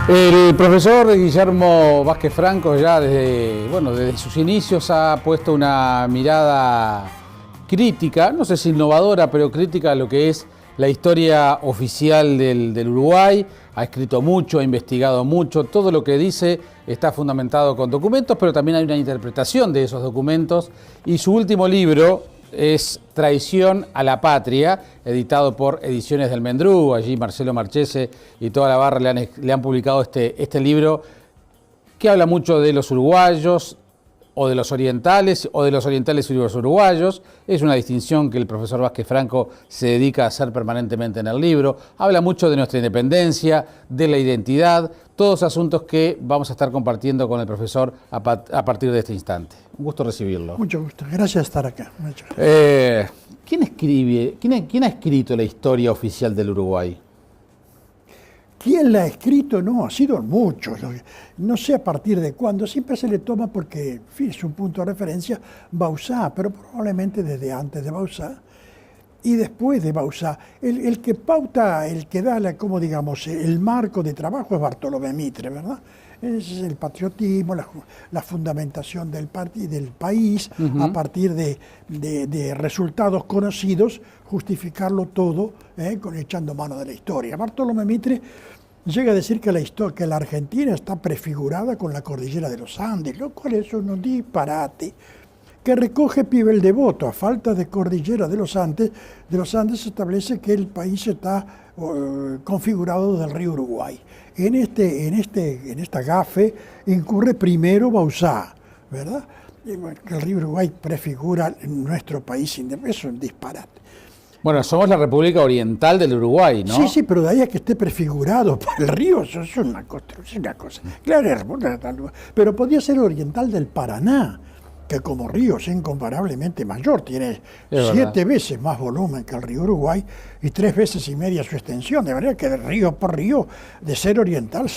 El profesor Guillermo Vázquez Franco ya desde sus inicios ha puesto una mirada crítica, no sé si innovadora, pero crítica a lo que es la historia oficial del Uruguay. Ha escrito mucho, ha investigado mucho, todo lo que dice está fundamentado con documentos, pero también hay una interpretación de esos documentos. Y su último libro es Traición a la Patria, editado por Ediciones del Mendrú. Allí Marcelo Marchese y toda la barra le han publicado este libro que habla mucho de los uruguayos o de los orientales y los uruguayos. Es una distinción que el profesor Vázquez Franco se dedica a hacer permanentemente en el libro. Habla mucho de nuestra independencia, de la identidad, todos asuntos que vamos a estar compartiendo con el profesor a partir de este instante. Un gusto recibirlo. Mucho gusto, gracias de estar acá. ¿Quién ha escrito la historia oficial del Uruguay? ¿Quién la ha escrito? No, ha sido muchos. No sé a partir de cuándo. Siempre se le toma porque, en fin, es un punto de referencia, Bauzá, pero probablemente desde antes de Bauzá y después de Bauzá. El que pauta, el que da, el marco de trabajo es Bartolomé Mitre, ¿verdad? Ese es el patriotismo, la fundamentación del país, a partir de resultados conocidos, justificarlo todo echando mano de la historia. Bartolomé Mitre llega a decir que la Argentina está prefigurada con la cordillera de los Andes, lo cual es un disparate que recoge Pivel Devoto. A falta de cordillera de los Andes se establece que el país está configurado del río Uruguay. En esta gafe incurre primero Bauzá, ¿verdad? Que el río Uruguay prefigura nuestro país independiente. Es un disparate. Bueno, somos la República Oriental del Uruguay, ¿no? Sí, pero de ahí a que esté prefigurado por el río, eso es una cosa. Claro, pero podría ser oriental del Paraná, que como río es incomparablemente mayor, tiene 7 veces más volumen que el río Uruguay y 3 veces y media su extensión, de manera que de río por río, de ser oriental,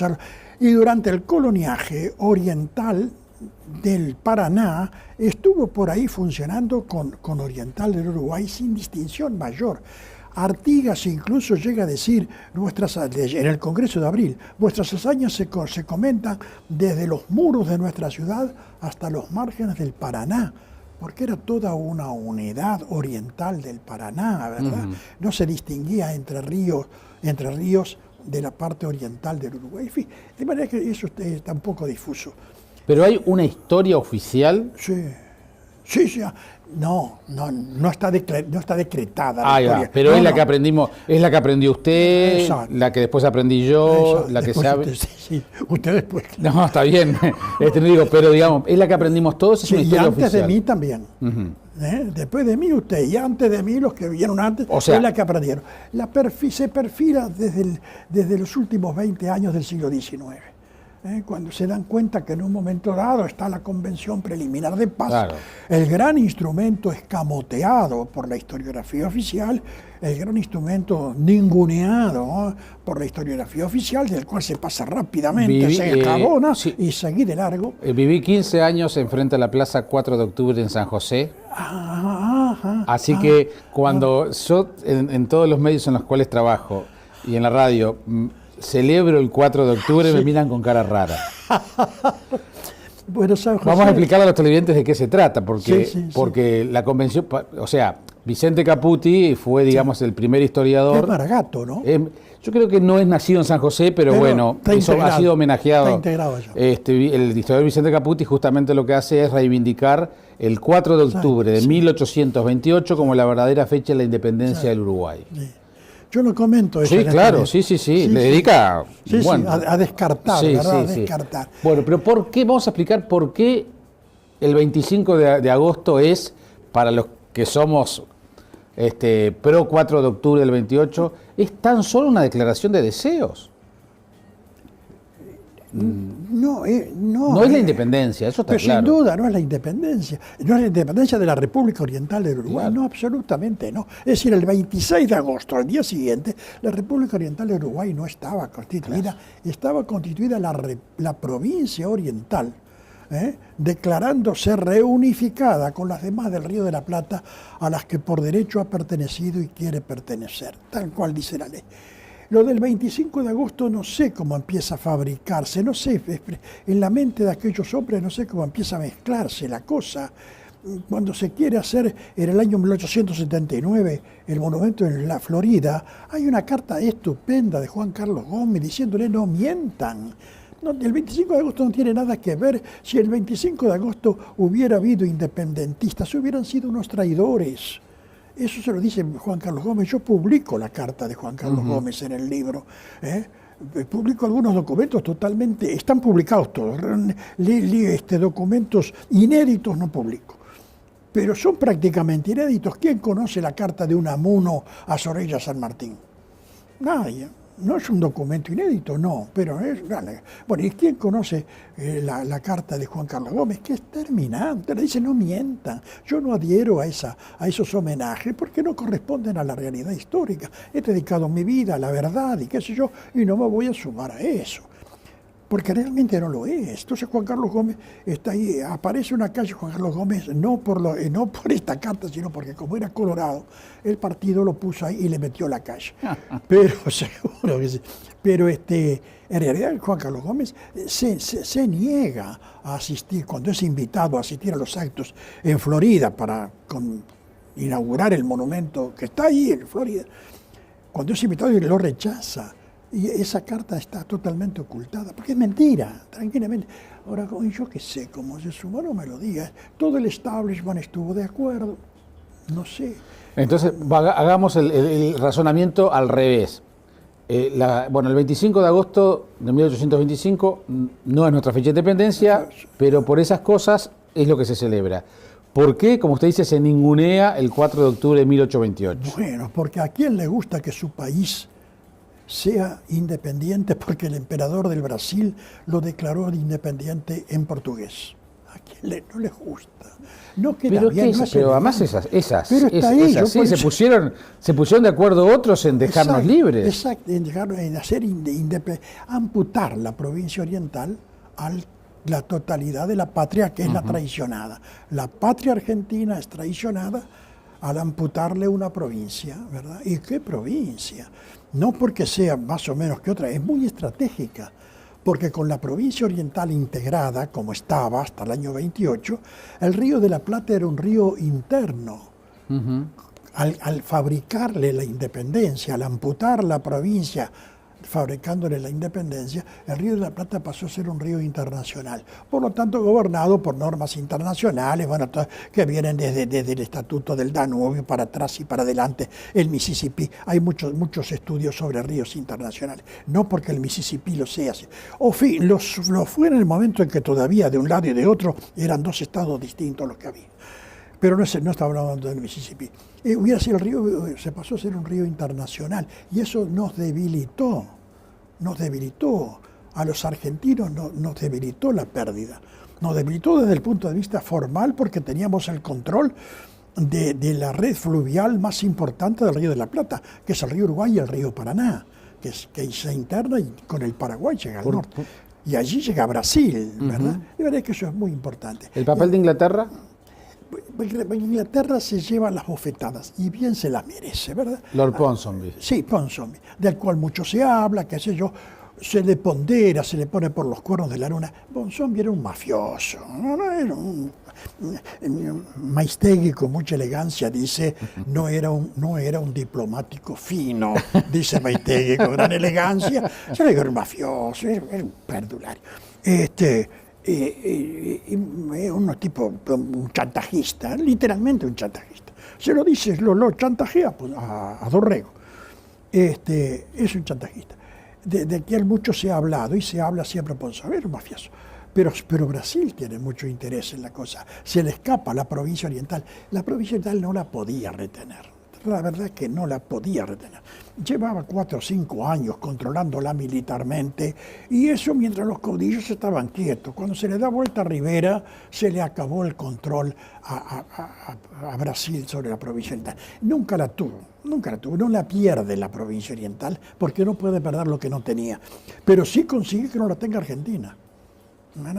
y durante el coloniaje oriental del Paraná estuvo por ahí funcionando con oriental del Uruguay sin distinción mayor. Artigas incluso llega a decir, en el Congreso de Abril, vuestras hazañas se comentan desde los muros de nuestra ciudad hasta los márgenes del Paraná, porque era toda una unidad oriental del Paraná, ¿verdad? No se distinguía entre ríos de la parte oriental del Uruguay. En fin, de manera que eso está un poco difuso. ¿Pero hay una historia oficial? Sí. No está decretada. Pero es la que aprendimos, es la que aprendió usted, exacto, la que después aprendí yo, exacto, la que sabe. Usted después. No, está bien. Pero digamos, es la que aprendimos todos, es una historia oficial. Y antes de mí también. Después de mí usted, y antes de mí los que vieron antes, es la que aprendieron. Se perfila desde los últimos 20 años del siglo XIX. Cuando se dan cuenta que en un momento dado está la Convención Preliminar de Paz, claro, el gran instrumento escamoteado por la historiografía oficial, el gran instrumento ninguneado por la historiografía oficial, del cual se pasa rápidamente, se enjabona y seguí de largo. Viví 15 años enfrente a la Plaza 4 de Octubre en San José. Así que cuando yo, en todos los medios en los cuales trabajo y en la radio, celebro el 4 de octubre, me miran con cara rara. Bueno, San José. Vamos a explicarle a los televidentes de qué se trata, porque la convención, o sea, Vicente Caputi fue, digamos, el primer historiador. Es Maragato, ¿no? Yo creo que no es nacido en San José, pero bueno, eso ha sido homenajeado. Está integrado allá. El historiador Vicente Caputi justamente lo que hace es reivindicar el 4 de octubre de 1828 como la verdadera fecha de la independencia del Uruguay. Sí. Yo lo comento eso. Sí, claro, sí. Le dedica a descartar, ¿verdad? Descartar. Bueno, pero ¿por qué? Vamos a explicar por qué el 25 de agosto es, para los que somos pro 4 de octubre del 28, es tan solo una declaración de deseos. No es la independencia, eso está claro. Sin duda, no es la independencia. No es la independencia de la República Oriental del Uruguay, claro. No, absolutamente no. Es decir, el 26 de agosto, al día siguiente, la República Oriental del Uruguay no estaba constituida, claro. Estaba constituida la provincia oriental, declarándose reunificada con las demás del Río de la Plata, a las que por derecho ha pertenecido y quiere pertenecer, tal cual dice la ley. Lo del 25 de agosto no sé cómo empieza a fabricarse, no sé, en la mente de aquellos hombres no sé cómo empieza a mezclarse la cosa. Cuando se quiere hacer en el año 1879 el monumento en la Florida, hay una carta estupenda de Juan Carlos Gómez diciéndole no mientan. No, el 25 de agosto no tiene nada que ver. Si el 25 de agosto hubiera habido independentistas, hubieran sido unos traidores. Eso se lo dice Juan Carlos Gómez. Yo publico la carta de Juan Carlos Gómez en el libro. Publico algunos documentos totalmente, están publicados todos. Documentos inéditos no publico. Pero son prácticamente inéditos. ¿Quién conoce la carta de Unamuno a Zorrilla San Martín? Nadie. No es un documento inédito, no, pero es... Bueno, ¿y quién conoce la carta de Juan Carlos Gómez? Que es terminante, le dice no mientan. Yo no adhiero a esos homenajes porque no corresponden a la realidad histórica. He dedicado mi vida a la verdad y qué sé yo, y no me voy a sumar a eso. Porque realmente no lo es. Entonces Juan Carlos Gómez está ahí, aparece una calle Juan Carlos Gómez, no por esta carta, sino porque como era colorado, el partido lo puso ahí y le metió la calle. Pero seguro que sí. Pero en realidad Juan Carlos Gómez se niega a asistir, cuando es invitado a asistir a los actos en Florida para inaugurar el monumento que está ahí en Florida. Cuando es invitado y lo rechaza. Y esa carta está totalmente ocultada, porque es mentira, tranquilamente. Ahora, yo qué sé, como se sumó, no me lo diga. Todo el establishment estuvo de acuerdo, no sé. Entonces, hagamos el razonamiento al revés. El 25 de agosto de 1825 no es nuestra fecha de independencia, pero por esas cosas es lo que se celebra. ¿Por qué, como usted dice, se ningunea el 4 de octubre de 1828? Bueno, porque a quién le gusta que su país sea independiente, porque el emperador del Brasil lo declaró independiente en portugués. ¿A quién no les gusta? No queda pero bien. Pero además esas pero está ahí, sí, se pusieron de acuerdo otros en dejarnos libres. Exacto, en hacer amputar la provincia oriental a la totalidad de la patria que es la traicionada. La patria argentina es traicionada al amputarle una provincia, ¿verdad? ¿Y qué provincia? No porque sea más o menos que otra, es muy estratégica, porque con la provincia oriental integrada, como estaba hasta el año 28, el río de la Plata era un río interno. Al fabricarle la independencia, al amputar la provincia, fabricándole la independencia, el río de la Plata pasó a ser un río internacional. Por lo tanto, gobernado por normas internacionales, bueno, que vienen desde el Estatuto del Danubio para atrás y para adelante, el Mississippi. Hay muchos estudios sobre ríos internacionales. No porque el Mississippi lo sea así. O fin, lo fue en el momento en que todavía de un lado y de otro eran dos estados distintos los que había. Pero no estaba hablando del Mississippi. El río se pasó a ser un río internacional y eso nos debilitó a los argentinos, nos debilitó la pérdida. Nos debilitó desde el punto de vista formal porque teníamos el control de la red fluvial más importante del Río de la Plata, que es el río Uruguay y el río Paraná, que se interna y con el Paraguay llega al norte. Y allí llega a Brasil, ¿verdad? Y verdad que eso es muy importante. ¿El papel de Inglaterra? Inglaterra se lleva las bofetadas y bien se las merece, ¿verdad? Lord Ponsonby. Sí, Ponsonby, del cual mucho se habla, qué sé yo, se le pondera, se le pone por los cuernos de la luna. Ponsonby era un mafioso, no era un... Maistegui con mucha elegancia dice, no era un diplomático fino, dice Maistegui con gran elegancia, era un mafioso, era un perdulario. Un chantajista, literalmente un chantajista. Se lo dice, lo chantajea a Dorrego. Es un chantajista. De quien mucho se ha hablado y se habla siempre por saber, un mafioso. Pero Brasil tiene mucho interés en la cosa. Se le escapa la provincia oriental. La provincia oriental no la podía retener. La verdad es que no la podía retener. Llevaba 4 o 5 años controlándola militarmente y eso mientras los caudillos estaban quietos. Cuando se le da vuelta a Rivera, se le acabó el control a Brasil sobre la provincia oriental. Nunca la tuvo, no la pierde la provincia oriental porque no puede perder lo que no tenía. Pero sí consigue que no la tenga Argentina.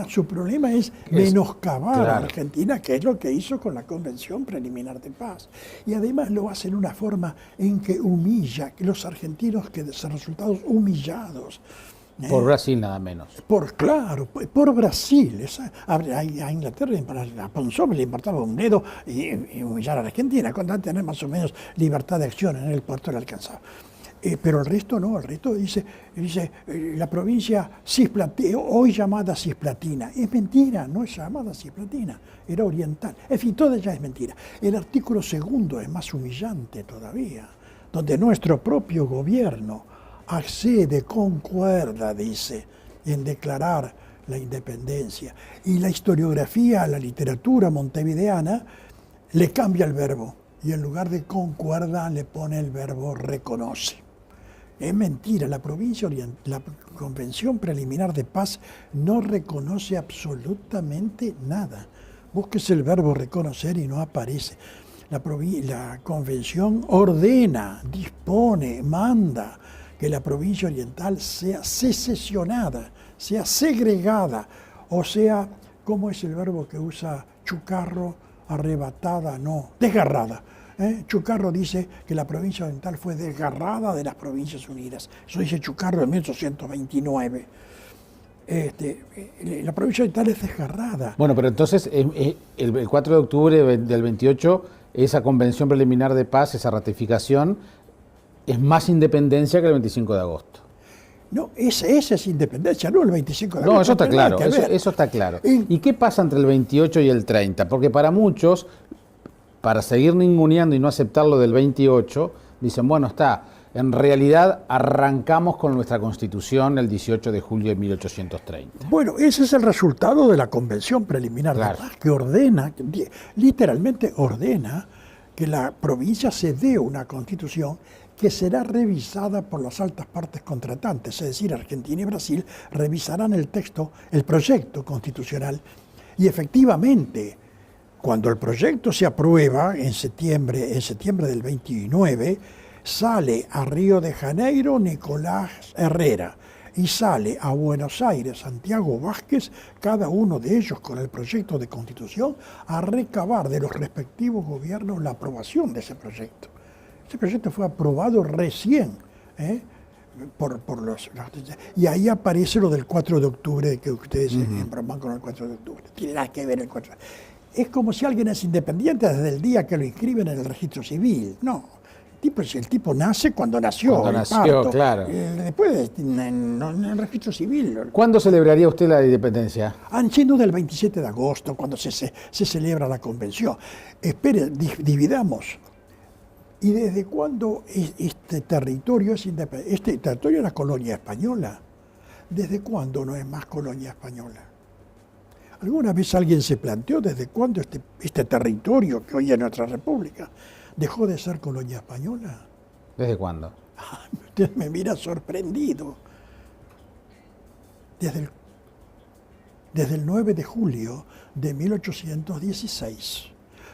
Su problema es menoscabar claro. a Argentina, que es lo que hizo con la Convención Preliminar de Paz. Y además lo hace en una forma en que humilla, que los argentinos que son resultados humillados. Por Brasil nada menos. Claro, por Brasil. A Inglaterra, a Ponzón le importaba un dedo y humillar a la Argentina, con tal tener más o menos libertad de acción en el puerto le alcanzaba. Pero el resto no, el resto dice la provincia Cisplatina, hoy llamada Cisplatina. Es mentira, no es llamada Cisplatina, era oriental. En fin, todo ya es mentira. El artículo 2 es más humillante todavía, donde nuestro propio gobierno accede, concuerda, dice, en declarar la independencia. Y la historiografía, la literatura montevideana, le cambia el verbo. Y en lugar de concuerda le pone el verbo reconoce. Es mentira, la Convención Preliminar de Paz no reconoce absolutamente nada. Búsquese el verbo reconocer y no aparece. La Convención ordena, dispone, manda que la provincia oriental sea secesionada, sea segregada, o sea, ¿cómo es el verbo que usa Chucarro? Arrebatada, no, desgarrada. Chucarro dice que la provincia oriental fue desgarrada de las Provincias Unidas. Eso dice Chucarro en 1829. La provincia oriental es desgarrada. Bueno, pero entonces el 4 de octubre del 28, esa convención preliminar de paz, esa ratificación, es más independencia que el 25 de agosto. No, esa es independencia, no el 25 de agosto. No, eso está claro, eso está claro. ¿Y qué pasa entre el 28 y el 30? Porque para muchos, para seguir ninguneando y no aceptar lo del 28, dicen, bueno, en realidad arrancamos con nuestra Constitución el 18 de julio de 1830. Bueno, ese es el resultado de la Convención Preliminar de Paz, que ordena, literalmente ordena, que la provincia se dé una Constitución que será revisada por las altas partes contratantes, es decir, Argentina y Brasil revisarán el proyecto constitucional, y efectivamente, cuando el proyecto se aprueba en septiembre del 29, sale a Río de Janeiro Nicolás Herrera y sale a Buenos Aires Santiago Vázquez, cada uno de ellos con el proyecto de constitución, a recabar de los respectivos gobiernos la aprobación de ese proyecto. Ese proyecto fue aprobado recién y ahí aparece lo del 4 de octubre, que ustedes embroman con el 4 de octubre. Tiene nada que ver el 4 de octubre. Es como si alguien es independiente desde el día que lo inscriben en el registro civil. No, el tipo nace cuando nació. Cuando nació, claro. Después en el registro civil. ¿Cuándo celebraría usted la independencia? Sin duda el 27 de agosto, cuando se celebra la convención. Espere, dividamos. ¿Y desde cuándo este territorio es independiente? Este territorio era colonia española. ¿Desde cuándo no es más colonia española? ¿Alguna vez alguien se planteó desde cuándo este territorio, que hoy es nuestra república, dejó de ser colonia española? ¿Desde cuándo? Usted me mira sorprendido. Desde el 9 de julio de 1816,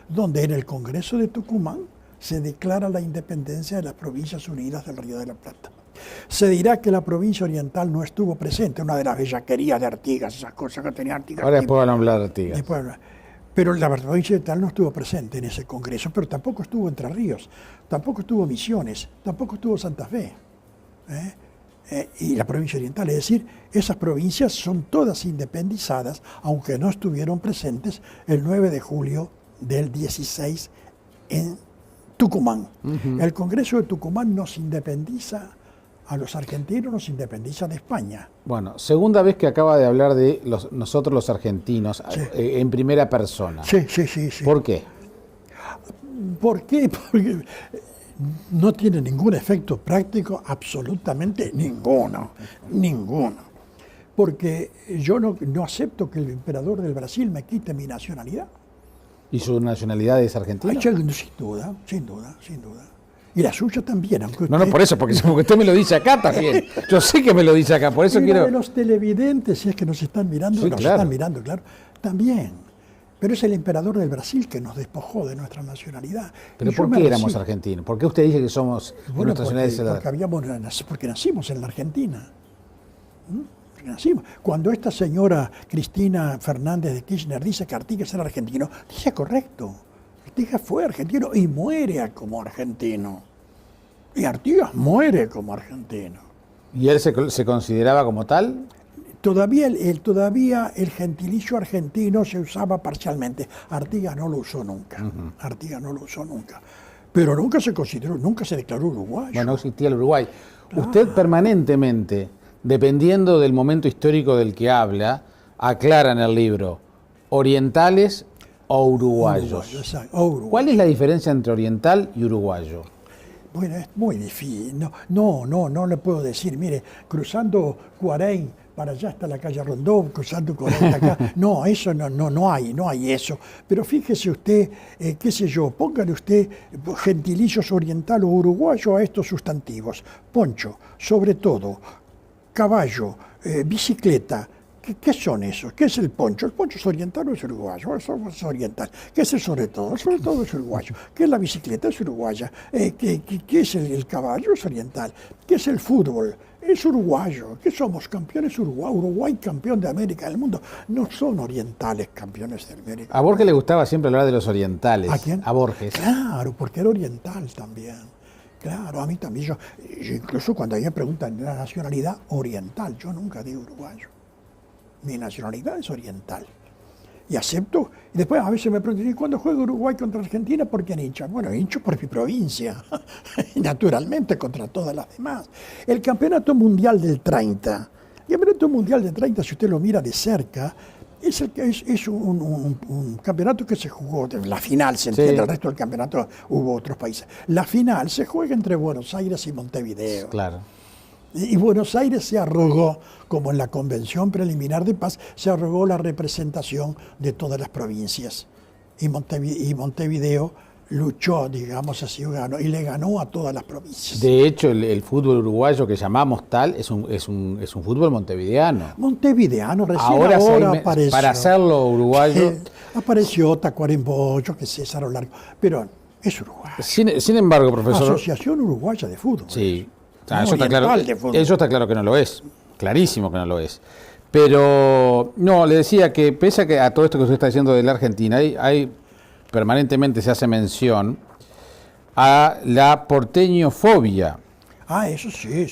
donde en el Congreso de Tucumán se declara la independencia de las Provincias Unidas del Río de la Plata. Se dirá que la provincia oriental no estuvo presente, una de las bellaquerías de Artigas, esas cosas que tenía Artigas. Ahora después van a hablar de Artigas. Pero la provincia oriental no estuvo presente en ese congreso, pero tampoco estuvo Entre Ríos, tampoco estuvo Misiones, tampoco estuvo Santa Fe. Y la provincia oriental, es decir, esas provincias son todas independizadas, aunque no estuvieron presentes el 9 de julio del 16 en Tucumán. El Congreso de Tucumán nos independiza a los argentinos, nos independiza de España. Bueno, segunda vez que acaba de hablar de nosotros los argentinos, sí, en primera persona. Sí. ¿Por qué? ¿Por qué? Porque no tiene ningún efecto práctico, absolutamente ninguno. Porque yo no acepto que el emperador del Brasil me quite mi nacionalidad. ¿Y su nacionalidad es argentina? Sin duda. Y la suya también, aunque usted... No, por eso, porque usted me lo dice acá también. Yo sé que me lo dice acá, por eso quiero... de los televidentes, si es que nos están mirando, sí, están mirando, claro, también. Pero es el emperador del Brasil que nos despojó de nuestra nacionalidad. ¿Pero por qué éramos argentinos? ¿Por qué usted dice que somos de nuestra nacionalidad? Porque nacimos en la Argentina. nacimos. Cuando esta señora Cristina Fernández de Kirchner dice que Artigas era argentino, dice correcto. Artigas fue argentino y muere como argentino. Y Artigas muere como argentino. ¿Y él se consideraba como tal? Todavía el gentilicio argentino se usaba parcialmente. Artigas no lo usó nunca. Artigas no lo usó nunca. Pero nunca se consideró, nunca se declaró uruguayo. Bueno, no existía el Uruguay. Usted permanentemente, dependiendo del momento histórico del que habla, aclara en el libro orientales o uruguayos. Uruguayo. ¿Cuál es la diferencia entre oriental y uruguayo? Bueno, es muy difícil. No le puedo decir. Mire, cruzando Cuarén, para allá está la calle Rondón, cruzando Cuarén acá. No, eso no hay eso. Pero fíjese usted, qué sé yo, póngale usted gentilicios oriental o uruguayo a estos sustantivos. Poncho, sobre todo, caballo, bicicleta. ¿Qué son esos? ¿Qué es el poncho? ¿El poncho es oriental o es uruguayo? Es oriental. ¿Qué es el sobre todo? El sobre todo es uruguayo. ¿Qué es la bicicleta? Es uruguaya. ¿Qué es el caballo? Es oriental. ¿Qué es el fútbol? Es uruguayo. ¿Qué somos? Campeones Uruguay. Uruguay campeón de América del mundo. No son orientales campeones de América. A Borges le gustaba siempre hablar de los orientales. ¿A quién? A Borges. Claro, porque era oriental también. Claro, a mí también. Yo incluso cuando a mí me preguntan la nacionalidad, oriental. Yo nunca digo uruguayo. Mi nacionalidad es oriental. Y acepto. Y después a veces me preguntan, ¿y cuándo juega Uruguay contra Argentina? ¿Por quién hincha? Bueno, hincho por mi provincia. Naturalmente, contra todas las demás. El Campeonato Mundial del 30. El Campeonato Mundial del 30, si usted lo mira de cerca, es un campeonato que se jugó, la final se entiende, el resto del campeonato hubo otros países. La final se juega entre Buenos Aires y Montevideo. Claro. Y Buenos Aires se arrogó, como en la Convención Preliminar de Paz, se arrogó la representación de todas las provincias. Y Montevideo luchó, digamos así, y le ganó a todas las provincias. De hecho, el fútbol uruguayo que llamamos tal es un fútbol montevideano. Montevideano, recién ahora apareció. Para hacerlo uruguayo. Apareció Tacuarembó, yo qué sé, Cerro Largo, pero es uruguayo. Sin embargo, profesor. Asociación Uruguaya de Fútbol. Sí. No, eso está claro que no lo es, clarísimo que no lo es. Pero no, le decía que pese a todo esto que usted está diciendo de la Argentina, hay permanentemente se hace mención a la porteñofobia. Eso sí.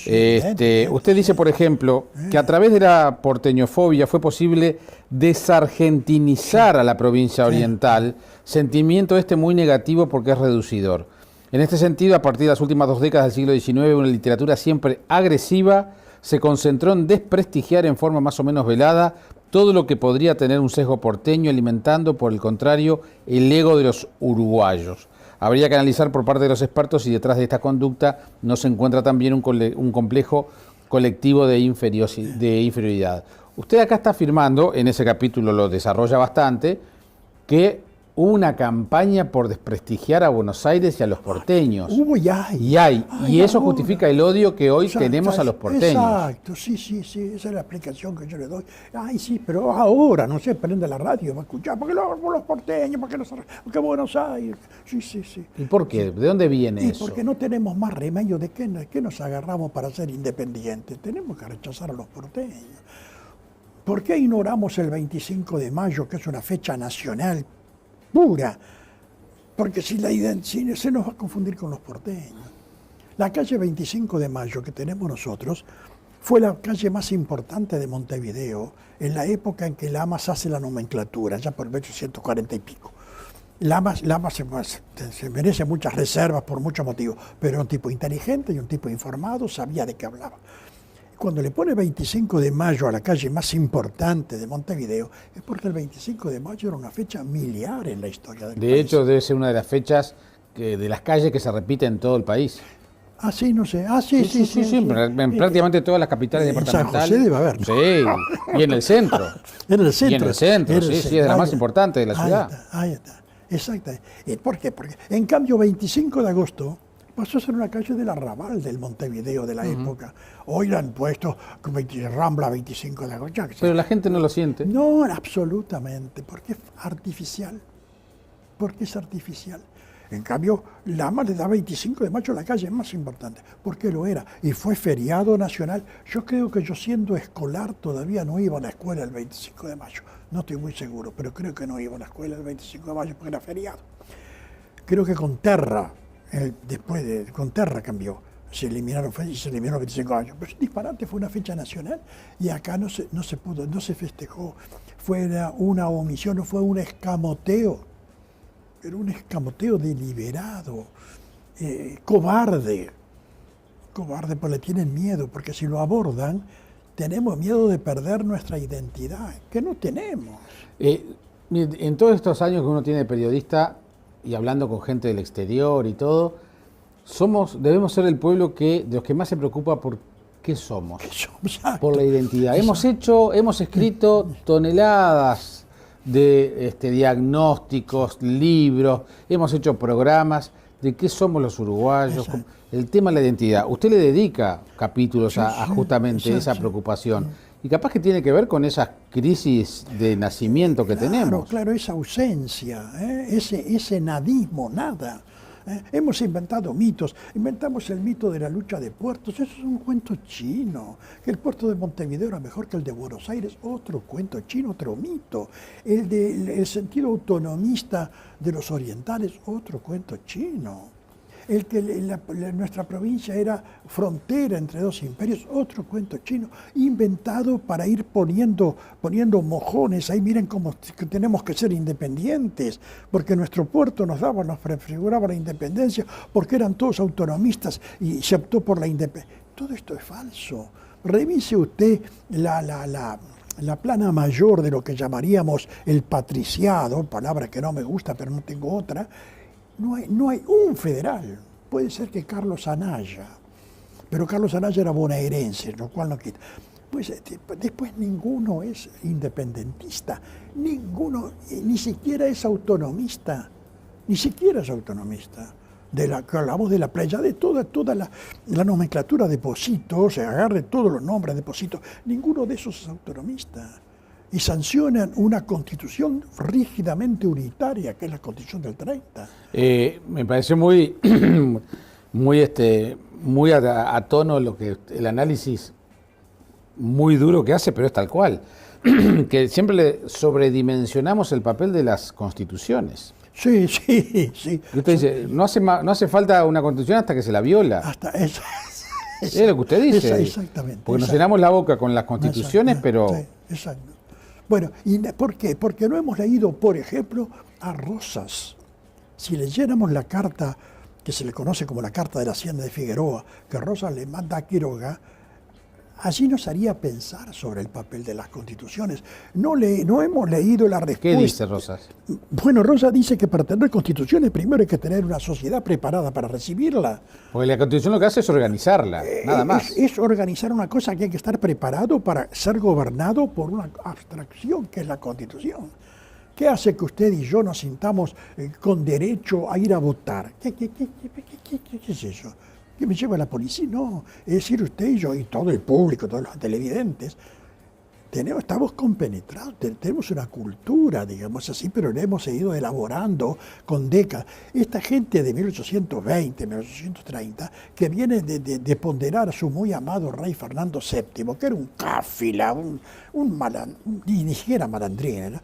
Usted dice, por ejemplo, que a través de la porteñofobia fue posible desargentinizar a la provincia oriental, sentimiento muy negativo porque es reducidor. En este sentido, a partir de las últimas 2 décadas del siglo XIX, una literatura siempre agresiva se concentró en desprestigiar en forma más o menos velada todo lo que podría tener un sesgo porteño, alimentando, por el contrario, el ego de los uruguayos. Habría que analizar por parte de los expertos si detrás de esta conducta no se encuentra también un complejo colectivo de inferioridad. Usted acá está afirmando, en ese capítulo lo desarrolla bastante, que hubo una campaña por desprestigiar a Buenos Aires y a los porteños. Hubo y hay. Y eso justifica el odio que hoy tenemos a los porteños. Exacto, sí, esa es la explicación que yo le doy. Sí, pero ahora, no sé, prende la radio, va a escuchar, porque los porteños, porque Buenos Aires. Sí. ¿Y por qué? ¿De dónde viene eso? Porque no tenemos más remedio. ¿De qué nos agarramos para ser independientes? Tenemos que rechazar a los porteños. ¿Por qué ignoramos el 25 de mayo, que es una fecha nacional pura? Porque si se nos va a confundir con los porteños. La calle 25 de Mayo que tenemos nosotros fue la calle más importante de Montevideo en la época en que Lamas hace la nomenclatura, ya por 1840 y pico. Lamas se merece muchas reservas por muchos motivos, pero era un tipo inteligente y un tipo informado, sabía de qué hablaba. Cuando le pone 25 de mayo a la calle más importante de Montevideo, es porque el 25 de mayo era una fecha miliar en la historia del país. De hecho, debe ser una de las fechas de las calles que se repite en todo el país. Sí, no sé. Sí. En prácticamente todas las capitales departamentales. En San José debe haber. Sí, y en el centro. Es de la más importante de la ciudad. Ahí está. Exacto. ¿Por qué? Porque, en cambio, 25 de agosto pasó a ser una calle del arrabal del Montevideo de la época. Hoy la han puesto Rambla 25 de agosto. Pero la gente no lo siente. No, absolutamente, porque es artificial. Porque es artificial. En cambio, Lama le da 25 de mayo a la calle, es más importante, porque lo era. Y fue feriado nacional. Yo creo que yo siendo escolar todavía no iba a la escuela el 25 de mayo. No estoy muy seguro, pero creo que no iba a la escuela el 25 de mayo porque era feriado. Creo que con Terra, con Terra cambió. Se eliminaron y se eliminó 25 años. Pero es disparate, fue una fecha nacional y acá no se pudo, no se festejó. Fue una omisión, no fue un escamoteo. Era un escamoteo deliberado, cobarde, porque le tienen miedo, porque si lo abordan, tenemos miedo de perder nuestra identidad, que no tenemos. En todos estos años que uno tiene periodista y hablando con gente del exterior y todo, debemos ser el pueblo de los que más se preocupa por qué somos, por la identidad. Hemos escrito toneladas de diagnósticos, libros, hemos hecho programas de qué somos los uruguayos, el tema de la identidad. Usted le dedica capítulos a justamente esa preocupación y capaz que tiene que ver con esas crisis de nacimiento que tenemos. Claro, esa ausencia, ese nadismo, nada. Hemos inventado mitos, inventamos el mito de la lucha de puertos, eso es un cuento chino, que el puerto de Montevideo era mejor que el de Buenos Aires, otro cuento chino, otro mito, el sentido autonomista de los orientales, otro cuento chino, el que nuestra provincia era frontera entre dos imperios, otro cuento chino, inventado para ir poniendo mojones, ahí miren cómo tenemos que ser independientes, porque nuestro puerto nos prefiguraba la independencia, porque eran todos autonomistas y se optó por la independencia. Todo esto es falso. Revise usted la plana mayor de lo que llamaríamos el patriciado, palabra que no me gusta pero no tengo otra. No hay un federal, puede ser que Carlos Anaya, pero Carlos Anaya era bonaerense, lo cual no quita. Pues después ninguno es independentista, ninguno, ni siquiera es autonomista, Que hablamos de la playa, de toda la nomenclatura de Posito, se agarre todos los nombres de Posito, ninguno de esos es autonomista. Y sancionan una constitución rígidamente unitaria, que es la constitución del 30. Me parece muy a tono el análisis muy duro que hace, pero es tal cual. Que siempre le sobredimensionamos el papel de las constituciones. Sí. Y usted dice, no hace falta una constitución hasta que se la viola. Hasta eso. Es lo que usted dice. Exactamente. Porque nos llenamos la boca con las constituciones, pero... Sí, exacto. Bueno, ¿y por qué? Porque no hemos leído, por ejemplo, a Rosas. Si leyéramos la carta que se le conoce como la Carta de la Hacienda de Figueroa, que Rosas le manda a Quiroga, allí nos haría pensar sobre el papel de las constituciones. No hemos leído la respuesta. ¿Qué dice Rosas? Bueno, Rosas dice que para tener constituciones primero hay que tener una sociedad preparada para recibirla. Porque la constitución lo que hace es organizarla, nada más. Es organizar una cosa que hay que estar preparado para ser gobernado por una abstracción que es la constitución. ¿Qué hace que usted y yo nos sintamos con derecho a ir a votar? ¿Qué es eso? ¿Que me lleva la policía? No, es decir, usted y yo y todo el público, todos los televidentes, estamos compenetrados, tenemos una cultura, digamos así, pero la hemos seguido elaborando con décadas. Esta gente de 1820, 1830, que viene de ponderar a su muy amado rey Fernando VII, que era un cáfila, ni siquiera malandrín, ¿no?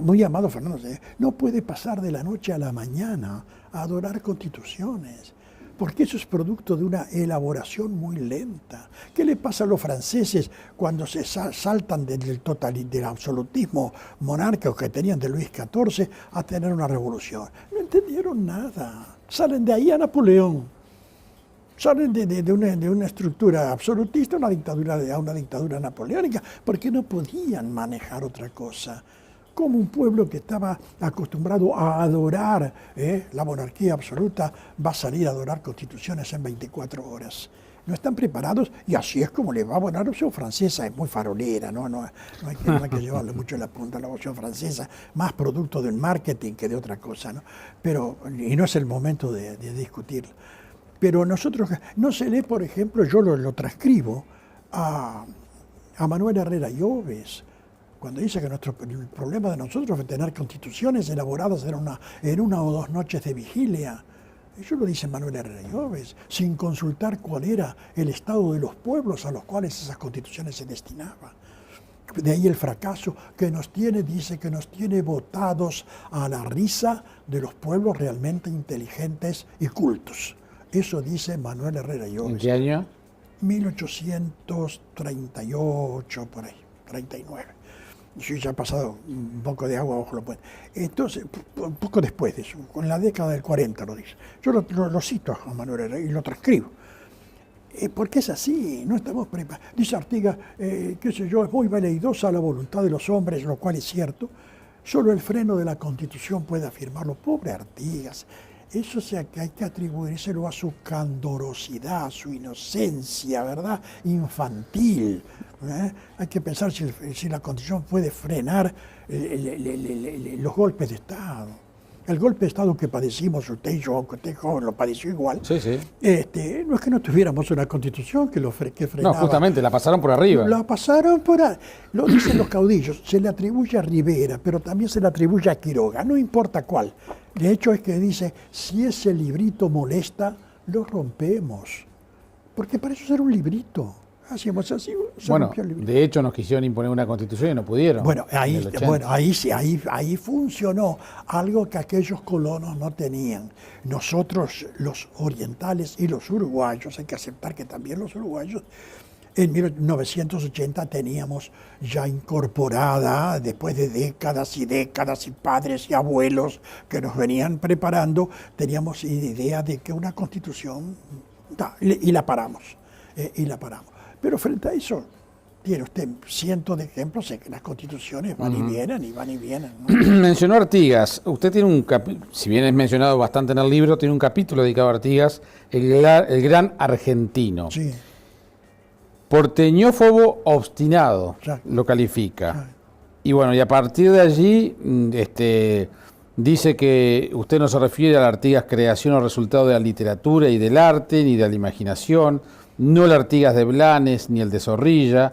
Muy amado Fernando VII, no puede pasar de la noche a la mañana a adorar constituciones, porque eso es producto de una elaboración muy lenta. ¿Qué le pasa a los franceses cuando se saltan del absolutismo monárquico que tenían de Luis XIV a tener una revolución? No entendieron nada. Salen de ahí a Napoleón. Salen de una estructura absolutista a una dictadura napoleónica, porque no podían manejar otra cosa. Como un pueblo que estaba acostumbrado a adorar la monarquía absoluta va a salir a adorar constituciones en 24 horas. No están preparados y así es como le va. Bueno, la Revolución Francesa es muy farolera, no hay que llevarle mucho la punta a la Revolución Francesa, más producto del marketing que de otra cosa, ¿no? Y no es el momento de discutirlo. Pero nosotros, no se lee, por ejemplo, yo lo transcribo a Manuel Herrera Llobes, cuando dice que el problema de nosotros es tener constituciones elaboradas en una o dos noches de vigilia. Eso lo dice Manuel Herrera Lloves, sin consultar cuál era el estado de los pueblos a los cuales esas constituciones se destinaban. De ahí el fracaso que nos tiene, dice que nos tiene botados a la risa de los pueblos realmente inteligentes y cultos. Eso dice Manuel Herrera Lloves. ¿En qué año? 1838, por ahí, 39. Yo ya he pasado un poco de agua bajo los puentes. Entonces, un poco después de eso, con la década del 40 lo dice. Yo lo cito a Manuel Herrera y lo transcribo. Porque es así, no estamos preparados. Dice Artigas, qué sé yo, es muy veleidosa la voluntad de los hombres, lo cual es cierto. Solo el freno de la Constitución puede afirmarlo. Pobre Artigas. Eso que hay que atribuírselo a su candorosidad, a su inocencia, ¿verdad? Infantil. Hay que pensar si la Constitución puede frenar los golpes de Estado. El golpe de Estado que padecimos, usted y yo, aunque usted joven lo padeció igual, Sí, sí. No es que no tuviéramos una Constitución que frenaba. No, justamente, la pasaron por arriba. La pasaron por ahí. Lo dicen los caudillos, se le atribuye a Rivera, pero también se le atribuye a Quiroga, no importa cuál. De hecho es que dice, si ese librito molesta, lo rompemos. Porque para eso era un librito. Hacíamos así, se Bueno, rompió el librito. de hecho nos quisieron imponer una constitución y no pudieron. Bueno, en el 80. ahí funcionó algo que aquellos colonos no tenían. Nosotros, los orientales y los uruguayos, hay que aceptar que también los uruguayos, en 1980 teníamos ya incorporada, después de décadas y décadas y padres y abuelos que nos venían preparando, teníamos idea de que una constitución, y la paramos. Pero frente a eso, tiene usted cientos de ejemplos de que las constituciones van y vienen y van y vienen, ¿no? Mencionó Artigas. Usted tiene un capítulo, si bien es mencionado bastante en el libro, tiene un capítulo dedicado a Artigas, el gran argentino. Sí. Porteñófobo obstinado, Exacto. lo califica. Exacto. Y bueno, y a partir de allí dice que usted no se refiere a la Artigas creación o resultado de la literatura y del arte, ni de la imaginación, no el Artigas de Blanes, ni el de Zorrilla,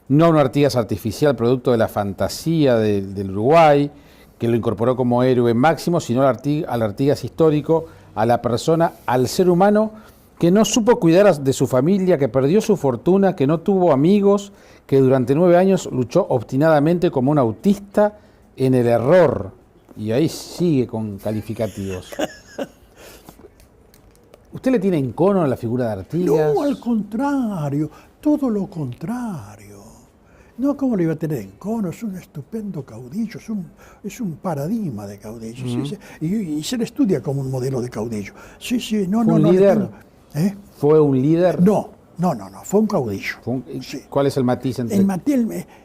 no a un Artigas artificial producto de la fantasía del Uruguay, que lo incorporó como héroe máximo, sino al Artigas histórico, a la persona, al ser humano que no supo cuidar de su familia, que perdió su fortuna, que no tuvo amigos, que durante 9 años luchó obstinadamente como un autista en el error. Y ahí sigue con calificativos. ¿Usted le tiene encono a la figura de Artigas? No, al contrario, todo lo contrario. No, ¿cómo le iba a tener encono? Es un estupendo caudillo, es un paradigma de caudillo. Sí, y se le estudia como un modelo de caudillo. Sí, no, ¿Fue no, un no. líder? ¿Eh? ¿Fue un líder? No, fue un caudillo. Sí. ¿Cuál es el matiz entre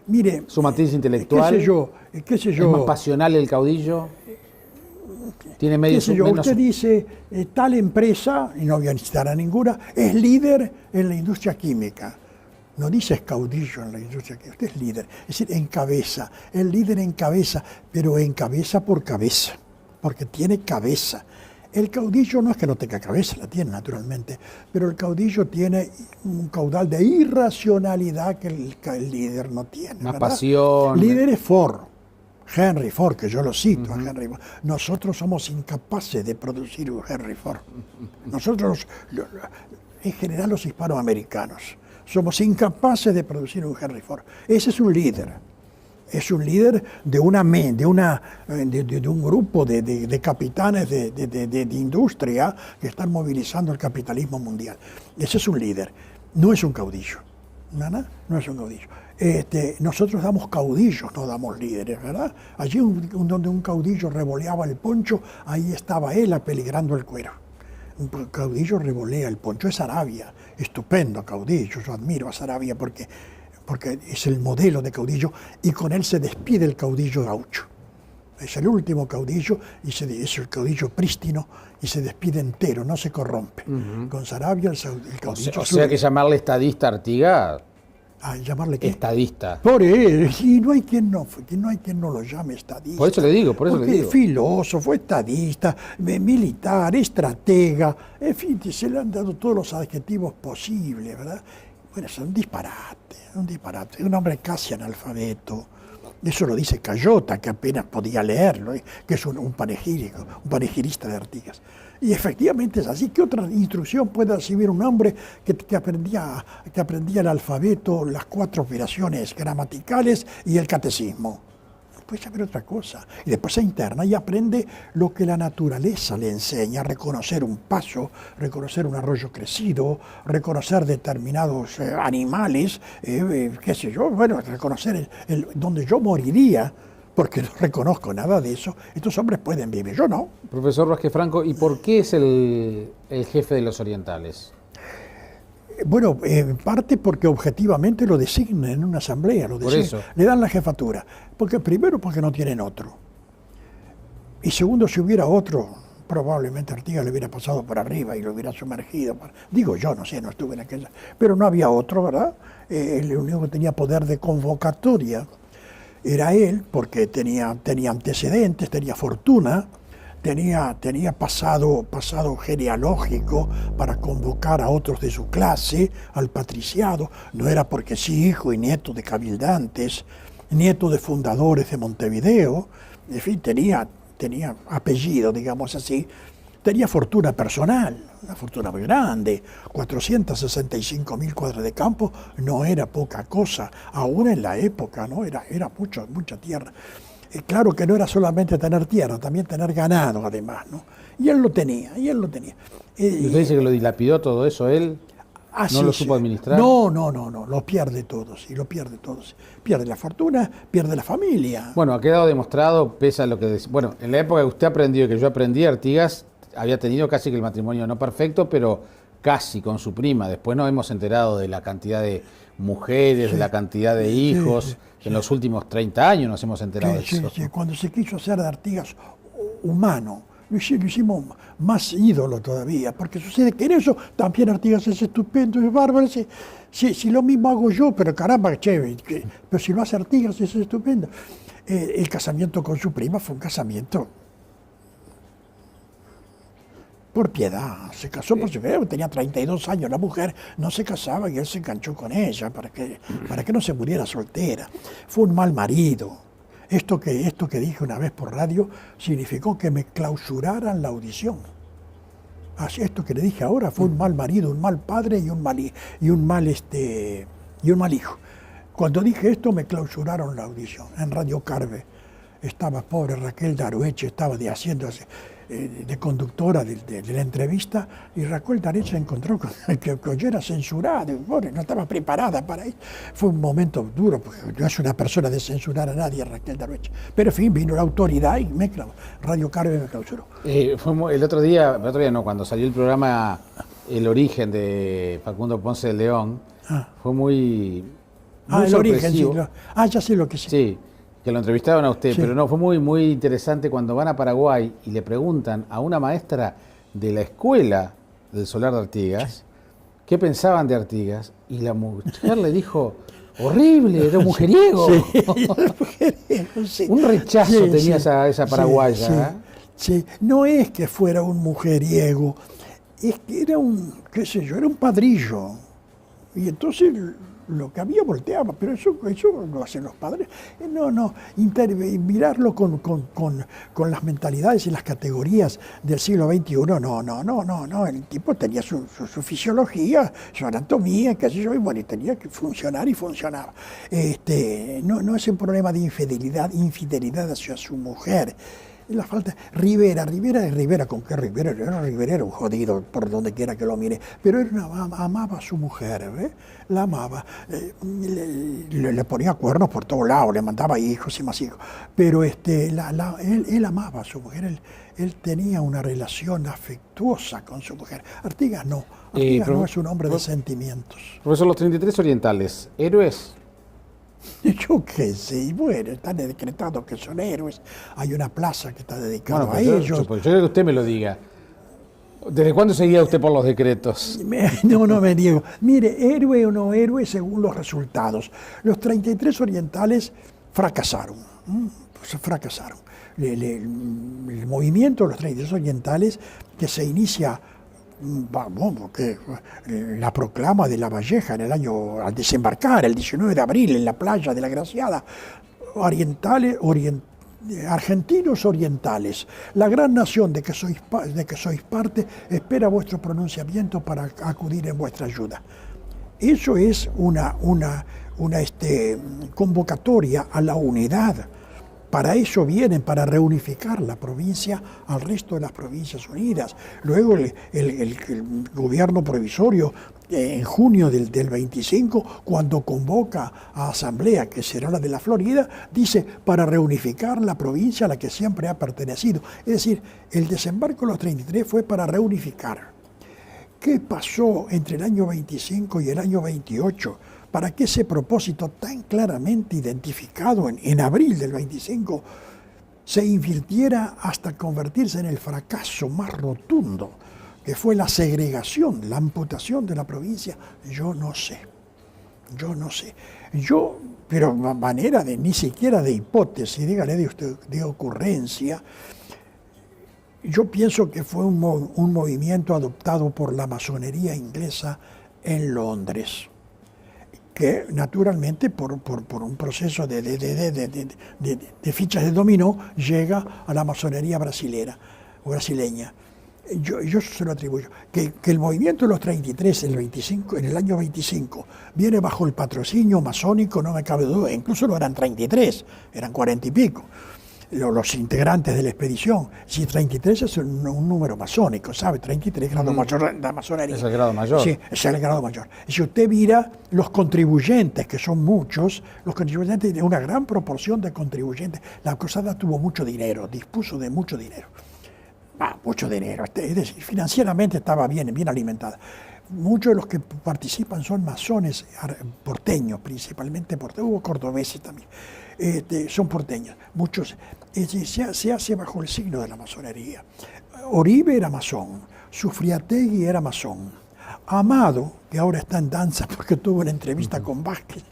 Mire, su matiz intelectual? qué sé yo. ¿Es más pasional el caudillo? ¿Tiene menos? Usted dice, tal empresa, y no voy a citar a ninguna, es líder en la industria química. No dice es caudillo en la industria química, usted es líder. Es decir, encabeza. El líder encabeza, pero encabeza por cabeza, porque tiene cabeza. El caudillo no es que no tenga cabeza, la tiene naturalmente, pero el caudillo tiene un caudal de irracionalidad que el líder no tiene. Más ¿verdad? pasión. Líder es Ford. Henry Ford, que yo lo cito a Henry Ford. Nosotros somos incapaces de producir un Henry Ford. Nosotros, en general los hispanoamericanos, somos incapaces de producir un Henry Ford. Ese es un líder. Es un líder de un grupo de capitanes de industria que están movilizando el capitalismo mundial. Ese es un líder, no es un caudillo. No es un caudillo. Nosotros damos caudillos, no damos líderes, ¿verdad? Allí donde un caudillo revoleaba el poncho, ahí estaba él apeligrando el cuero. Un caudillo revolea el poncho, es Saravia, estupendo caudillo, yo admiro a Saravia porque es el modelo de caudillo y con él se despide el caudillo gaucho. Es el último caudillo y es el caudillo prístino y se despide entero, no se corrompe. Con Saravia el caudillo... O sea que llamarle estadista a Artigas... ¿Llamarle qué? Estadista. Por él, y no hay quien no lo llame estadista. Por eso le digo, Porque filósofo, estadista, militar, estratega, en fin, se le han dado todos los adjetivos posibles, ¿verdad? Bueno, es un disparate, un hombre casi analfabeto, Eso lo dice Cayota, que apenas podía leerlo, que es un panegírico, un panegirista de Artigas. Y efectivamente es así. ¿Qué otra instrucción puede recibir un hombre que aprendía el alfabeto, las 4 operaciones gramaticales y el catecismo? Puede saber otra cosa. Y después se interna y aprende lo que la naturaleza le enseña, reconocer un paso, reconocer un arroyo crecido, reconocer determinados animales, qué sé yo, bueno, reconocer donde yo moriría, porque no reconozco nada de eso. Estos hombres pueden vivir, yo no. Profesor Vázquez Franco, ¿y por qué es el jefe de los orientales? Bueno, en parte porque objetivamente lo designan en una asamblea, Por eso. le dan la jefatura. Primero porque no tienen otro. Y segundo, si hubiera otro, probablemente Artigas le hubiera pasado por arriba y lo hubiera sumergido. Digo yo, no sé, no estuve en aquella. Pero no había otro, ¿verdad? El único que tenía poder de convocatoria era él, porque tenía antecedentes, tenía fortuna. Tenía pasado genealógico para convocar a otros de su clase, al patriciado. No era porque sí, hijo y nieto de cabildantes, nieto de fundadores de Montevideo. En fin, tenía apellido, digamos así. Tenía fortuna personal, una fortuna muy grande. 465.000 cuadras de campo no era poca cosa, aún en la época, ¿no? Era mucha tierra. Claro que no era solamente tener tierra, también tener ganado además, ¿no? Y él lo tenía. ¿Y usted dice que lo dilapidó todo eso él? ¿No lo supo administrar? No, lo pierde todo, sí, lo pierde todo. Sí. Pierde la fortuna, pierde la familia. Bueno, ha quedado demostrado, pese a lo que... Bueno, en la época que usted aprendió, que yo aprendí, Artigas había tenido casi que el matrimonio no perfecto, pero casi con su prima. Después nos hemos enterado de la cantidad de mujeres, sí, de la cantidad de hijos. Sí. En los últimos 30 años nos hemos enterado de eso. Sí, cuando se quiso hacer de Artigas humano, lo hicimos más ídolo todavía, porque sucede que en eso también Artigas es estupendo, es bárbaro. Si lo mismo hago yo, pero caramba, chévere, pero si lo hace Artigas es estupendo. El casamiento con su prima fue un casamiento por piedad, se casó por su piedad, tenía 32 años la mujer, no se casaba y él se enganchó con ella para que no se muriera soltera. Fue un mal marido. Esto que dije una vez por radio significó que me clausuraran la audición. Así, esto que le dije ahora fue un mal marido, un mal padre y un mal hijo. Cuando dije esto me clausuraron la audición en Radio Carve. Estaba pobre Raquel Darueche, estaba de conductora de la entrevista, y Raquel Darueche se encontró con que yo era censurada, no estaba preparada para eso. Fue un momento duro, porque no es una persona de censurar a nadie, Raquel Darueche. Pero en fin, vino la autoridad y Radio Carve me clausuró. El otro día no, cuando salió el programa El Origen de Facundo Ponce de León, fue muy El Origen, sí. Ya sé lo que sí. Sí. Que lo entrevistaron a usted, sí. Pero no, fue muy interesante cuando van a Paraguay y le preguntan a una maestra de la escuela del Solar de Artigas, sí, qué pensaban de Artigas, y la mujer le dijo, horrible, era un mujeriego. Sí, un rechazo tenía esa paraguaya. Sí. No es que fuera un mujeriego, es que era era un padrillo. Y entonces lo que había volteaba, pero eso lo hacen los padres. Mirarlo con las mentalidades y las categorías del siglo XXI, no. El tipo tenía su fisiología, su anatomía, qué sé yo, y bueno, y tenía que funcionar y funcionaba. No es un problema de infidelidad hacia su mujer. La falta. Rivera, ¿con qué Rivera? Rivera era un jodido por donde quiera que lo mire, pero él amaba a su mujer, ¿ves? La amaba, le ponía cuernos por todos lados, le mandaba hijos y más hijos, pero él amaba a su mujer, él tenía una relación afectuosa con su mujer. Artigas no es un hombre de sentimientos. Profesor, los 33 orientales, ¿héroes? Yo qué sé, bueno, están decretados que son héroes. Hay una plaza que está dedicada a ellos. Yo creo que usted me lo diga. ¿Desde cuándo seguía usted por los decretos? No me niego. Mire, héroe o no héroe según los resultados. Los 33 orientales fracasaron. El movimiento de los 33 orientales, que se inicia, la proclama de La Valleja al desembarcar el 19 de abril en la playa de la Graciada, argentinos orientales, la gran nación de que sois parte, espera vuestro pronunciamiento para acudir en vuestra ayuda. Eso es una convocatoria a la unidad. Para eso vienen, para reunificar la provincia al resto de las provincias unidas. Luego el gobierno provisorio, en junio del 25, cuando convoca a asamblea, que será la de la Florida, dice para reunificar la provincia a la que siempre ha pertenecido. Es decir, el desembarco de los 33 fue para reunificar. ¿Qué pasó entre el año 25 y el año 28? Para que ese propósito tan claramente identificado en abril del 25 se invirtiera hasta convertirse en el fracaso más rotundo, que fue la segregación, la amputación de la provincia, yo no sé. Pero manera de, ni siquiera de hipótesis, dígale de ocurrencia, yo pienso que fue un movimiento adoptado por la masonería inglesa en Londres, que naturalmente por un proceso de fichas de dominó llega a la masonería brasileña. Yo se lo atribuyo. Que el movimiento de los 33 en el año 25 viene bajo el patrocinio masónico, no me cabe duda, incluso no eran 33, eran 40 y pico. Los integrantes de la expedición, si 33 es un número masónico, ¿sabe? 33 grado mayor de la masonería. Es el grado mayor. Sí, es el grado mayor. Si usted mira los contribuyentes, que son muchos, los contribuyentes, de una gran proporción de contribuyentes, la cruzada tuvo mucho dinero, dispuso de mucho dinero. Mucho dinero, es decir, financieramente estaba bien alimentada. Muchos de los que participan son masones porteños, principalmente porteños, hubo cordobeses también, son porteños, muchos. Se hace bajo el signo de la masonería. Oribe era masón, Sufriategui era masón, Amado, que ahora está en danza porque tuvo una entrevista con Vázquez,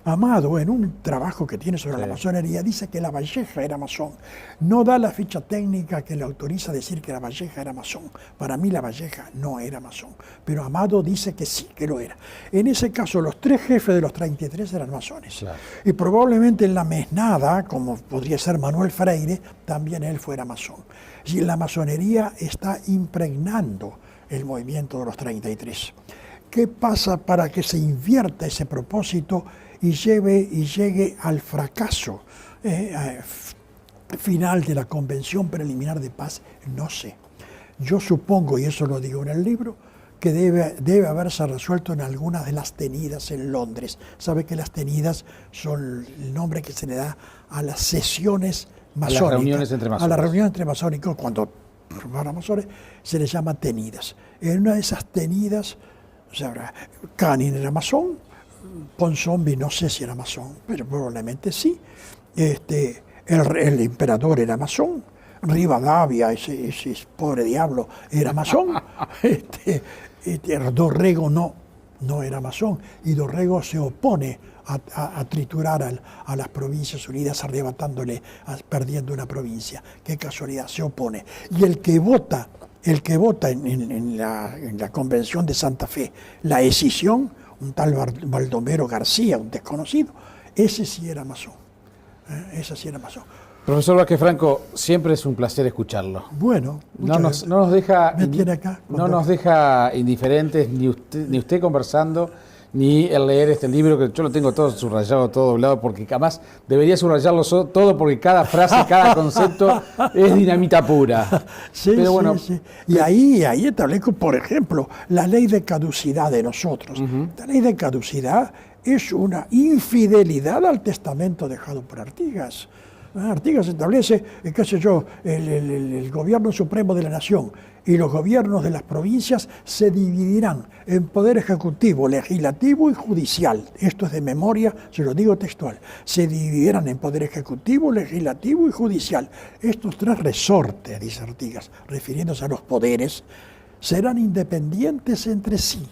Amado, en un trabajo que tiene sobre la masonería, dice que La Valleja era masón. No da la ficha técnica que le autoriza a decir que La Valleja era masón. Para mí La Valleja no era masón, pero Amado dice que sí, que lo era. En ese caso, los tres jefes de los 33 eran masones. Claro. Y probablemente en la mesnada, como podría ser Manuel Freire, también él fuera masón. Y la masonería está impregnando el movimiento de los 33. ¿Qué pasa para que se invierta ese propósito y llegue al fracaso final de la Convención Preliminar de Paz? No sé. Yo supongo, y eso lo digo en el libro, que debe haberse resuelto en algunas de las tenidas en Londres. Sabe que las tenidas son el nombre que se le da a las sesiones masónicas. A las reuniones entre masónicos. A las reuniones entre masónicos, cuando para masones se les llama tenidas. En una de esas tenidas, Canin era masón, Ponsonby no sé si era masón, pero probablemente sí. El emperador era masón, Rivadavia, ese pobre diablo, era masón. Dorrego no era masón, y Dorrego se opone a triturar a las provincias unidas, perdiendo una provincia. Qué casualidad, se opone. Y el que vota en la Convención de Santa Fe, la escisión, un tal Baldomero García, un desconocido, ese sí era masón. Profesor Vázquez Franco, siempre es un placer escucharlo. Bueno, no nos deja indiferentes ni usted conversando, ni el leer este libro, que yo lo tengo todo subrayado, todo doblado, porque además debería subrayarlo todo, porque cada frase, cada concepto es dinamita pura. Sí, pero bueno, sí. Y ahí establezco, por ejemplo, la ley de caducidad de nosotros. La ley de caducidad es una infidelidad al testamento dejado por Artigas. Artigas establece, qué sé yo, el gobierno supremo de la nación y los gobiernos de las provincias se dividirán en poder ejecutivo, legislativo y judicial. Esto es de memoria, se lo digo textual. Se dividirán en poder ejecutivo, legislativo y judicial. Estos tres resortes, dice Artigas, refiriéndose a los poderes, serán independientes entre sí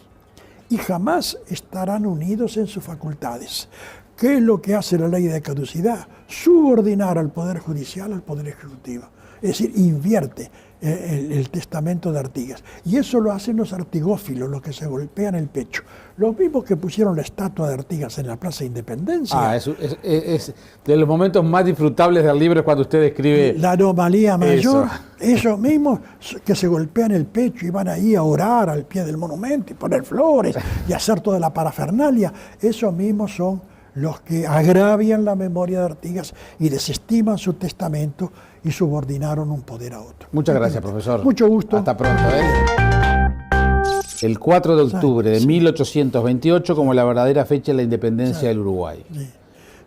y jamás estarán unidos en sus facultades. ¿Qué es lo que hace la ley de caducidad? Subordinar al Poder Judicial al Poder Ejecutivo. Es decir, invierte el testamento de Artigas. Y eso lo hacen los artigófilos, los que se golpean el pecho. Los mismos que pusieron la estatua de Artigas en la Plaza de Independencia. Es de los momentos más disfrutables del libro es cuando usted escribe... La anomalía mayor, esos mismos que se golpean el pecho y van ahí a orar al pie del monumento y poner flores y hacer toda la parafernalia, esos mismos son los que agravian la memoria de Artigas y desestiman su testamento y subordinaron un poder a otro. Muchas gracias, profesor. Mucho gusto. Hasta pronto. El 4 de octubre de 1828 como la verdadera fecha de la independencia del Uruguay. Sí.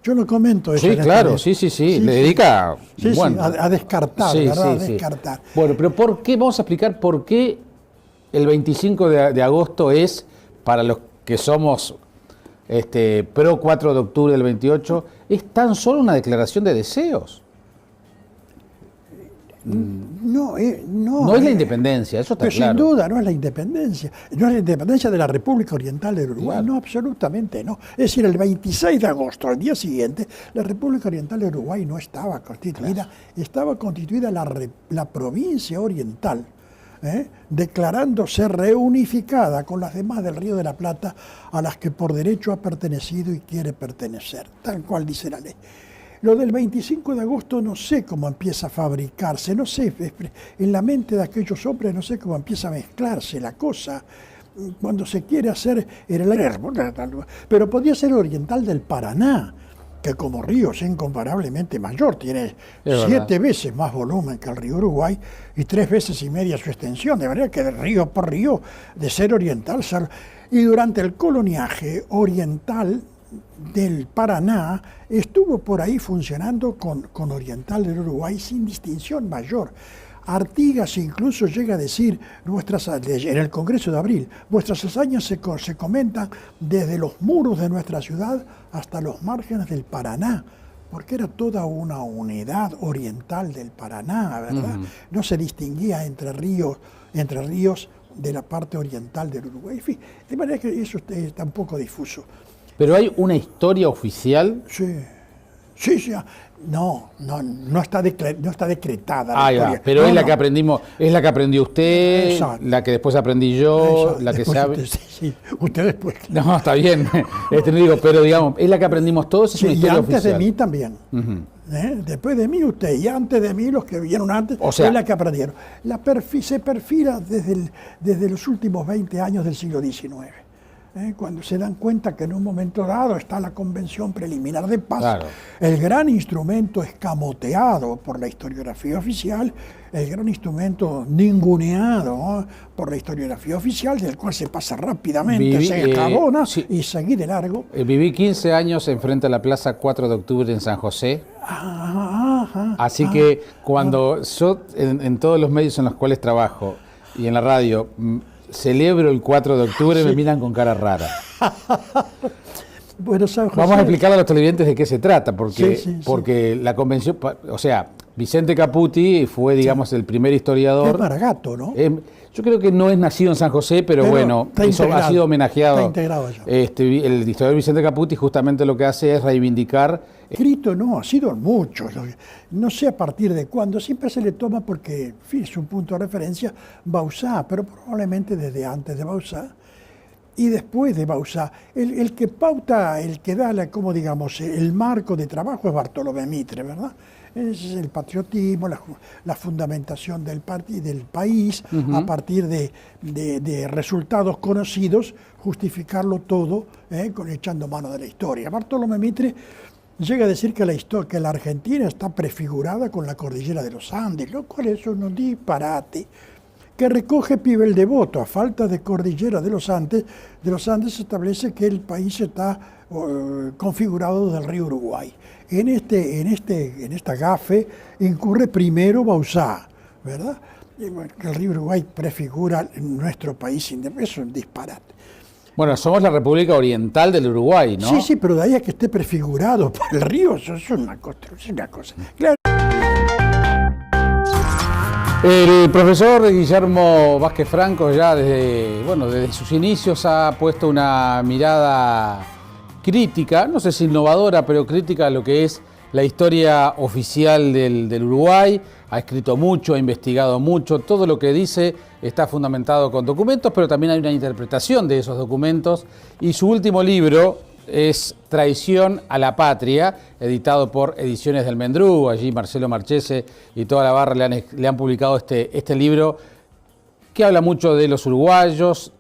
Yo lo comento eso. Sí, claro, sí. Le dedica a descartar, ¿verdad? A descartar. Bueno, pero ¿por qué? Vamos a explicar por qué el 25 de agosto es, para los que somos pro 4 de octubre del 28, es tan solo una declaración de deseos. No es la independencia, eso está claro. Sin duda, no es la independencia. No es la independencia de la República Oriental del Uruguay, claro. No, absolutamente no. Es decir, el 26 de agosto, al día siguiente, la República Oriental del Uruguay no estaba constituida, claro. Estaba constituida la provincia oriental, declarándose reunificada con las demás del Río de la Plata, a las que por derecho ha pertenecido y quiere pertenecer, tal cual dice la ley. Lo del 25 de agosto no sé cómo empieza a fabricarse, no sé, en la mente de aquellos hombres no sé cómo empieza a mezclarse la cosa, cuando se quiere hacer pero podía ser oriental del Paraná, que como río es incomparablemente mayor, tiene 7 veces más volumen que el río Uruguay y 3 veces y media su extensión, de manera que de río por río, de ser oriental, y durante el coloniaje oriental del Paraná estuvo por ahí funcionando con oriental del Uruguay sin distinción mayor. Artigas incluso llega a decir, en el Congreso de Abril, vuestras hazañas se comentan desde los muros de nuestra ciudad hasta los márgenes del Paraná, porque era toda una unidad oriental del Paraná, ¿verdad? No se distinguía entre ríos de la parte oriental del Uruguay. En fin, de manera que eso está un poco difuso. ¿Pero hay una historia oficial? Sí. No está decretada. Pero es la que aprendimos, es la que aprendió usted, exacto. La que después aprendí yo, exacto. La que después sabe. Usted después. No, está bien. Pero digamos, es la que aprendemos todos, es una historia oficial. Y antes de mí también. Después de mí usted, y antes de mí los que vieron antes, es la que aprendieron. Se perfila desde los últimos 20 años del siglo XIX. Cuando se dan cuenta que en un momento dado está la Convención Preliminar de Paz, claro. El gran instrumento escamoteado por la historiografía oficial, el gran instrumento ninguneado por la historiografía oficial, del cual se pasa rápidamente, se enjabona y seguí de largo. Viví 15 años enfrente a la Plaza 4 de Octubre en San José. Así que cuando yo, en todos los medios en los cuales trabajo y en la radio, celebro el 4 de octubre, me miran con cara rara. Bueno, San José. Vamos a explicarle a los televidentes de qué se trata, porque la convención, o sea, Vicente Caputi fue, digamos, el primer historiador. Es Maragato, ¿no? Yo creo que no es nacido en San José, pero bueno, eso ha sido homenajeado. Está integrado allá. El historiador Vicente Caputi justamente lo que hace es reivindicar. Escrito no, ha sido muchos. No sé a partir de cuándo, siempre se le toma porque, en fin, es un punto de referencia, Bauzá, pero probablemente desde antes de Bauzá y después de Bauzá. El que pauta, el que da, como digamos, el marco de trabajo es Bartolomé Mitre, ¿verdad? Ese es el patriotismo, la fundamentación del país, a partir de resultados conocidos, justificarlo todo echando mano de la historia. Bartolomé Mitre llega a decir que la Argentina está prefigurada con la cordillera de los Andes, lo cual es un disparate que recoge Pivel Devoto. A falta de cordillera de los Andes se establece que el país está configurado del río Uruguay. En esta gafe incurre primero Bauzá, ¿verdad? El río Uruguay prefigura nuestro país independiente, es un disparate. Bueno, somos la República Oriental del Uruguay, ¿no? Sí, pero de ahí a que esté prefigurado por el río, eso es una cosa. Claro. El profesor Guillermo Vázquez Franco ya desde sus inicios ha puesto una mirada crítica, no sé si innovadora, pero crítica a lo que es la historia oficial del Uruguay, ha escrito mucho, ha investigado mucho, todo lo que dice está fundamentado con documentos, pero también hay una interpretación de esos documentos, y su último libro es Traición a la Patria, editado por Ediciones del Mendrú. Allí Marcelo Marchese y toda la barra le han publicado este libro, que habla mucho de los uruguayos,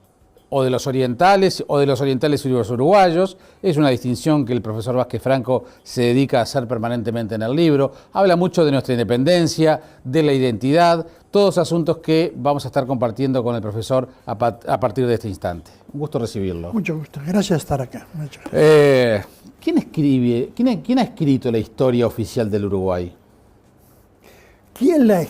o de los orientales y los uruguayos. Es una distinción que el profesor Vázquez Franco se dedica a hacer permanentemente en el libro. Habla mucho de nuestra independencia, de la identidad, todos asuntos que vamos a estar compartiendo con el profesor a partir de este instante. Un gusto recibirlo. Mucho gusto, gracias por estar acá. ¿Quién ha escrito la historia oficial del Uruguay? ¿Quién la